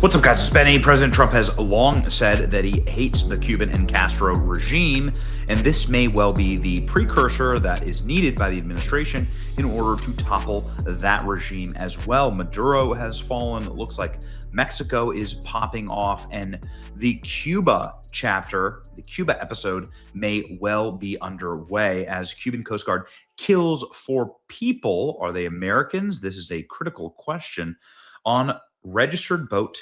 What's up, guys? It's Benny. President Trump has long said that he hates the Cuban and Castro regime, and this may well be the precursor that is needed by the administration in order to topple that regime as well. Maduro has fallen. It looks like Mexico is popping off, and the Cuba chapter, the Cuba episode, may well be underway as Cuban Coast Guard kills 4 people. Are they Americans? This is a critical question. On registered boat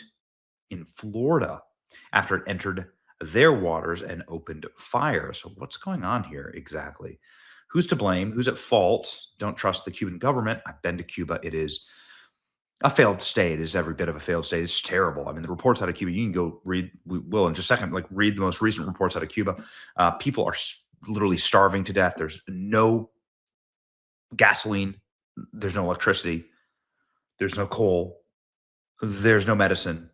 in Florida after it entered their waters and opened fire. So what's going on here exactly? Who's to blame? Who's at fault? Don't trust the Cuban government. I've been to Cuba. It is a failed state. It is every bit of a failed state. It's terrible. I mean, the reports out of Cuba, you can go read, we will in just a second, like read the most recent reports out of Cuba. People are literally starving to death. There's no gasoline. There's no electricity. There's no coal. There's no medicine.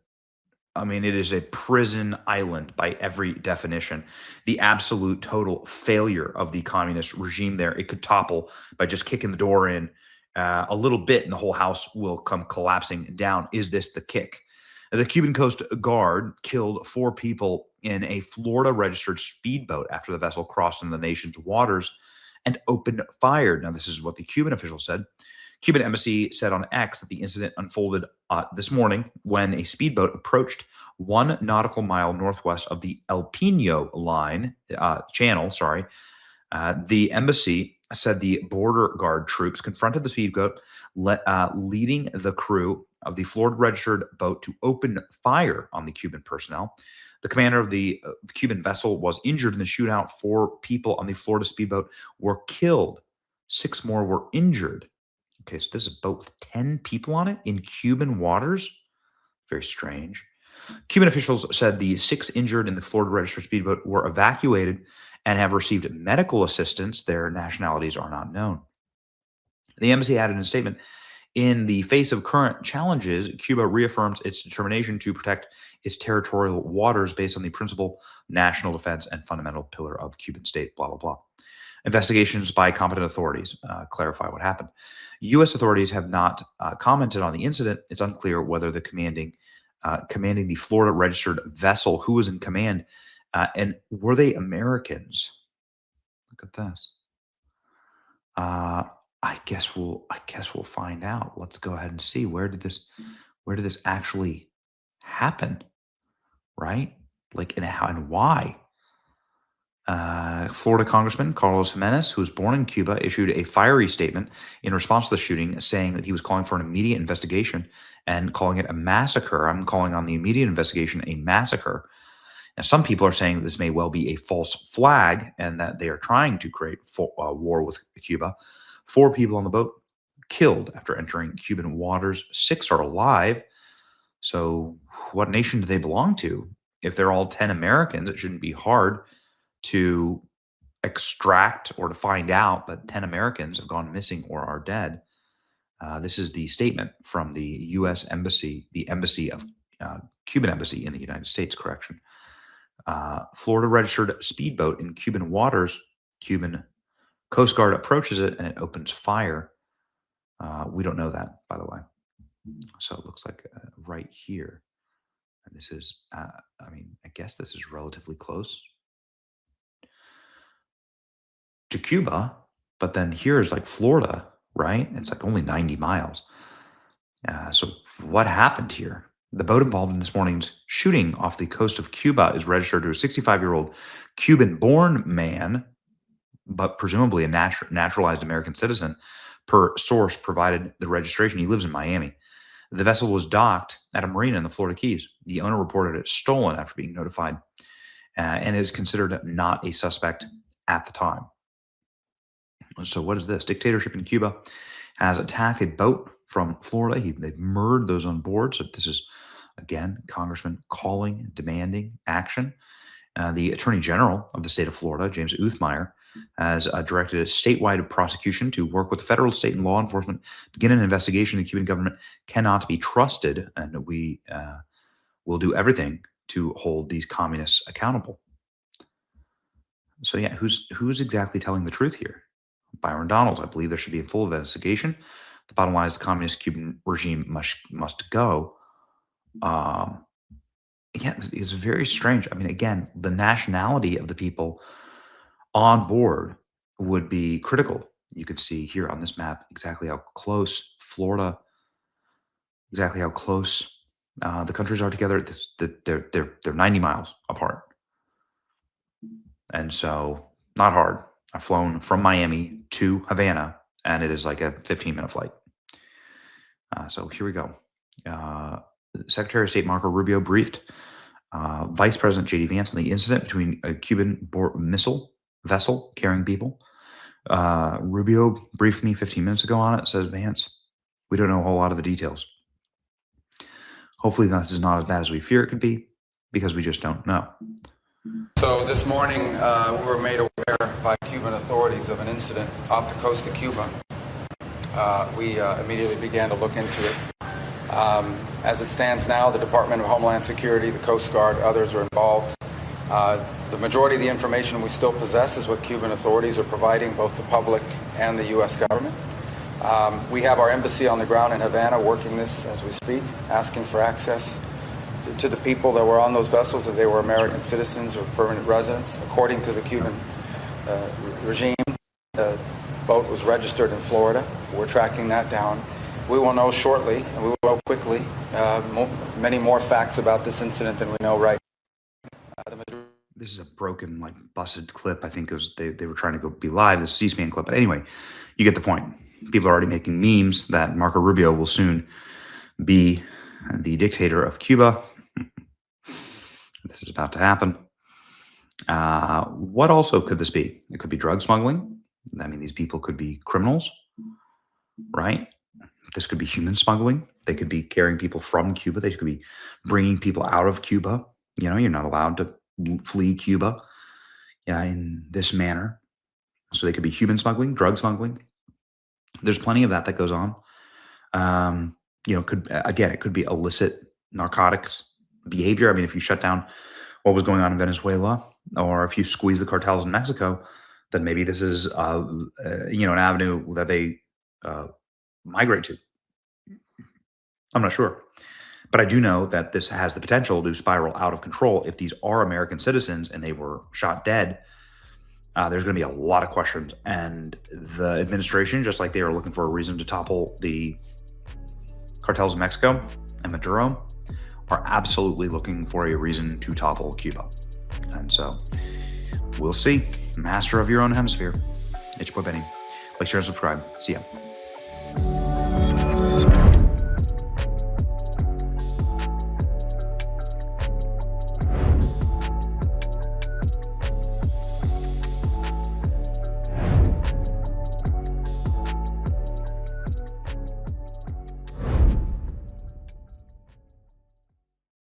I mean, it is a prison island by every definition. The absolute total failure of the communist regime there. It could topple by just kicking the door in a little bit and the whole house will come collapsing down. Is this the kick? The Cuban Coast Guard killed 4 people in a Florida-registered speedboat after the vessel crossed into the nation's waters and opened fire. Now, this is what the Cuban official said. Cuban embassy said on X that the incident unfolded this morning when a speedboat approached 1 nautical mile northwest of the El Pino channel. The embassy said the border guard troops confronted the speedboat, leading the crew of the Florida-registered boat to open fire on the Cuban personnel. The commander of the Cuban vessel was injured in the shootout. 4 people on the Florida speedboat were killed. 6 more were injured. Okay, so this is a boat with 10 people on it in Cuban waters. Very strange. Cuban officials said the 6 injured in the Florida registered speedboat were evacuated and have received medical assistance. Their nationalities are not known. The embassy added in a statement, in the face of current challenges, Cuba reaffirms its determination to protect its territorial waters based on the principle, national defense, and fundamental pillar of Cuban state, blah, blah, blah. Investigations by competent authorities clarify what happened. U.S. authorities have not commented on the incident. It's unclear whether the commanding the Florida registered vessel, who was in command, and were they Americans? Look at this. I guess we'll find out. Let's go ahead and see where did this actually happen, right? Like, and how and why? Florida Congressman Carlos Jimenez, who was born in Cuba, issued a fiery statement in response to the shooting, saying that he was calling for an immediate investigation and calling it a massacre. I'm calling on the immediate investigation a massacre. Now, some people are saying this may well be a false flag and that they are trying to create war with Cuba. 4 people on the boat killed after entering Cuban waters. 6 are alive. So what nation do they belong to? If they're all 10 Americans, it shouldn't be hard to extract or to find out that 10 Americans have gone missing or are dead. This is the statement from the U.S. Embassy, the embassy of Cuban embassy in the United States, correction. Florida registered speedboat in Cuban waters. Cuban Coast Guard approaches it and it opens fire. We don't know that, by the way. So it looks like right here. And this is, I guess this is relatively close to Cuba, but then here is like Florida, right? It's like only 90 miles. So what happened here? The boat involved in this morning's shooting off the coast of Cuba is registered to a 65-year-old Cuban-born man, but presumably a naturalized American citizen. Per source provided the registration, he lives in Miami. The vessel was docked at a marina in the Florida Keys. The owner reported it stolen after being notified, and is considered not a suspect at the time. So what is this? Dictatorship in Cuba has attacked a boat from Florida. They've murdered those on board. So this is, again, Congressman calling, demanding action. The Attorney General of the state of Florida, James Uthmeyer, has directed a statewide prosecution to work with the federal, state, and law enforcement, begin an investigation. The Cuban government cannot be trusted, and we will do everything to hold these communists accountable. So yeah, who's exactly telling the truth here? Byron Donalds. I believe there should be a full investigation. The bottom line is the communist Cuban regime must go. Um, Again, it's very strange. I mean, again, the nationality of the people on board would be critical. You could see here on this map exactly how close Florida, exactly how close the countries are together. They're 90 miles apart, and so not hard. I've flown from Miami to Havana, and it is like a 15-minute flight. So here we go. Uh, Secretary of State Marco Rubio briefed Vice President J.D. Vance on the incident between a Cuban missile vessel carrying people. Rubio briefed me 15 minutes ago on it. Says, Vance, we don't know a whole lot of the details. Hopefully this is not as bad as we fear it could be, because we just don't know. So this morning, we were made aware by Cuban authorities of an incident off the coast of Cuba. We immediately began to look into it. As it stands now, the Department of Homeland Security, the Coast Guard, others are involved. The majority of the information we still possess is what Cuban authorities are providing both the public and the U.S. government. We have our embassy on the ground in Havana working this as we speak, asking for access to the people that were on those vessels, if they were American citizens or permanent residents. According to the Cuban regime, the boat was registered in Florida. We're tracking that down. We will know shortly, and we will know quickly, many more facts about this incident than we know right now. This is a broken, like, busted clip. I think it was they were trying to go be live, this C-SPAN clip. But anyway, you get the point. People are already making memes that Marco Rubio will soon be the dictator of Cuba. This is about to happen. What also could this be? It could be drug smuggling. I mean, these people could be criminals, right? This could be human smuggling. They could be carrying people from Cuba. They could be bringing people out of Cuba. You know, you're not allowed to flee Cuba in this manner. So they could be human smuggling, drug smuggling. There's plenty of that goes on. It could be illicit narcotics behavior. I mean, if you shut down what was going on in Venezuela, or if you squeeze the cartels in Mexico, then maybe this is an avenue that they migrate to. I'm not sure. But I do know that this has the potential to spiral out of control. If these are American citizens and they were shot dead, there's going to be a lot of questions. And the administration, just like they are looking for a reason to topple the cartels in Mexico and Maduro, are absolutely looking for a reason to topple Cuba. And so we'll see. Master of your own hemisphere. It's your boy Benny. Like, share, and subscribe. See ya.